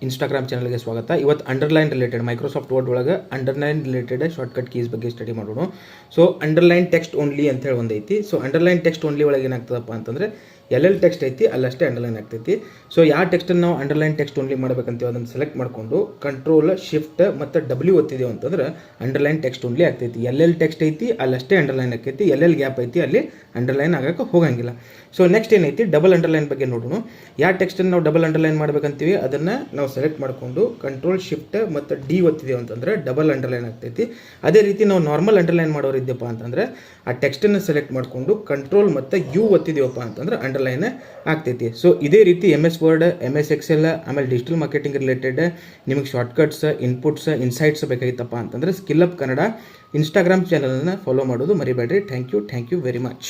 Instagram ಚಾನಲ್ಗೆ ಸ್ವಾಗತ. ಇವತ್ತು ಅಂಡರ್ಲೈನ್ ರಿಲೇಟೆಡ್ ಮೈಕ್ರೋಸಾಫ್ಟ್ ವರ್ಡ್ ಒಳಗೆ ಅಂಡರ್ಲೈನ್ ರಿಲೇಟೆಡ್ ಶಾರ್ಟ್ಕಟ್ ಕೀಸ್ ಬಗ್ಗೆ ಸ್ಟಡಿ ಮಾಡೋಣ. ಸೊ ಅಂಡರ್ಲೈನ್ ಟೆಕ್ಸ್ಟ್ ಓನ್ಲಿ ಅಂತ ಹೇಳಿ ಒಂದೈತಿ. ಸೊ ಅಂಡರ್ಲೈನ್ ಟೆಕ್ಸ್ಟ್ ಓನ್ಲಿ ಒಳಗೆ ಏನಾಗ್ತದಪ್ಪ ಅಂತಂದರೆ ಎಲ್ಲೆಲ್ಲಿ ಟೆಕ್ಸ್ಟ್ ಐತಿ ಅಲ್ಲಷ್ಟೇ ಅಂಡರ್ಲೈನ್ ಆಗ್ತೈತಿ. ಸೊ ಯಾವ ಟೆಕ್ಸ್ಟನ್ನು ನಾವು ಅಂಡರ್ಲೈನ್ ಟೆಕ್ಸ್ಟ್ ಓನ್ಲಿ ಮಾಡ್ಬೇಕಂತೀವಿ ಅದನ್ನು ಸೆಲೆಕ್ಟ್ ಮಾಡಿಕೊಂಡು ಕಂಟ್ರೋಲ್ ಶಿಫ್ಟ್ ಮತ್ತು ಡಬ್ಲ್ಯೂ ಒತ್ತಿದೆವು ಅಂತಂದ್ರೆ ಅಂಡರ್ಲೈನ್ ಟೆಕ್ಸ್ಟ್ ಓನ್ಲಿ ಆಗ್ತೈತಿ. ಎಲ್ಲೆಲ್ಲಿ ಟೆಕ್ಸ್ಟ್ ಐತಿ ಅಲ್ಲಷ್ಟೇ ಅಂಡರ್ಲೈನ್ ಆಗ್ತೈತಿ, ಎಲ್ಲೆಲ್ಲಿ ಗ್ಯಾಪ್ ಐತಿ ಅಲ್ಲಿ ಅಂಡರ್ಲೈನ್ ಆಗಕ್ಕೆ ಹೋಗಂಗಿಲ್ಲ. ಸೊ ನೆಕ್ಸ್ಟ್ ಏನೈತಿ ಡಬಲ್ ಅಂಡರ್ಲೈನ್ ಬಗ್ಗೆ ನೋಡೋಣ. ಯಾವ ಟೆಕ್ಸ್ಟನ್ನು ನಾವು ಡಬಲ್ ಅಂಡರ್ಲೈನ್ ಮಾಡ್ಬೇಕಂತೀವಿ ಅದನ್ನು ನಾವು ಸೆಲೆಕ್ಟ್ ಮಾಡಿಕೊಂಡು ಕಂಟ್ರೋಲ್ ಶಿಫ್ಟ್ ಮತ್ತು ಡಿ ಒತ್ತಿದೆವು ಅಂತಂದ್ರೆ ಡಬಲ್ ಅಂಡರ್ಲೈನ್ ಆಗ್ತೈತಿ. ಅದೇ ರೀತಿ ನಾವು ನಾರ್ಮಲ್ ಅಂಡರ್ಲೈನ್ ಮಾಡೋರು ಇದ್ದೆಪ್ಪ ಅಂತಂದರೆ ಆ ಟೆಕ್ಸ್ಟನ್ನು ಸೆಲೆಕ್ಟ್ ಮಾಡಿಕೊಂಡು ಕಂಟ್ರೋಲ್ ಮತ್ತು ಯು ಒತ್ತಿದೆವಪ್ಪ ಅಂತಂದ್ರೆ ಅಂಡರ್ಲೈನ್ ಆಗ್ತೈತಿ. ಸೊ ಇದೇ ರೀತಿ MS ವರ್ಡ್, MS ಎಕ್ಸೆಲ್, ಆಮೇಲೆ ಡಿಜಿಟಲ್ ಮಾರ್ಕೆಟಿಂಗ್ ರಿಲೇಟೆಡ್ ನಿಮಗೆ ಶಾರ್ಟ್ಕಟ್ಸ್, ಇನ್ಪುಟ್ಸ್, ಇನ್ಸೈಟ್ಸ್ ಬೇಕಾಗಿತ್ತಪ್ಪ ಅಂತಂದರೆ ಸ್ಕಿಲ್ ಅಪ್ ಕನ್ನಡ ಇನ್ಸ್ಟಾಗ್ರಾಮ್ ಚಾನಲನ್ನು ಫಾಲೋ ಮಾಡೋದು ಮರಿಬೇಡ್ರಿ. Thank you very much.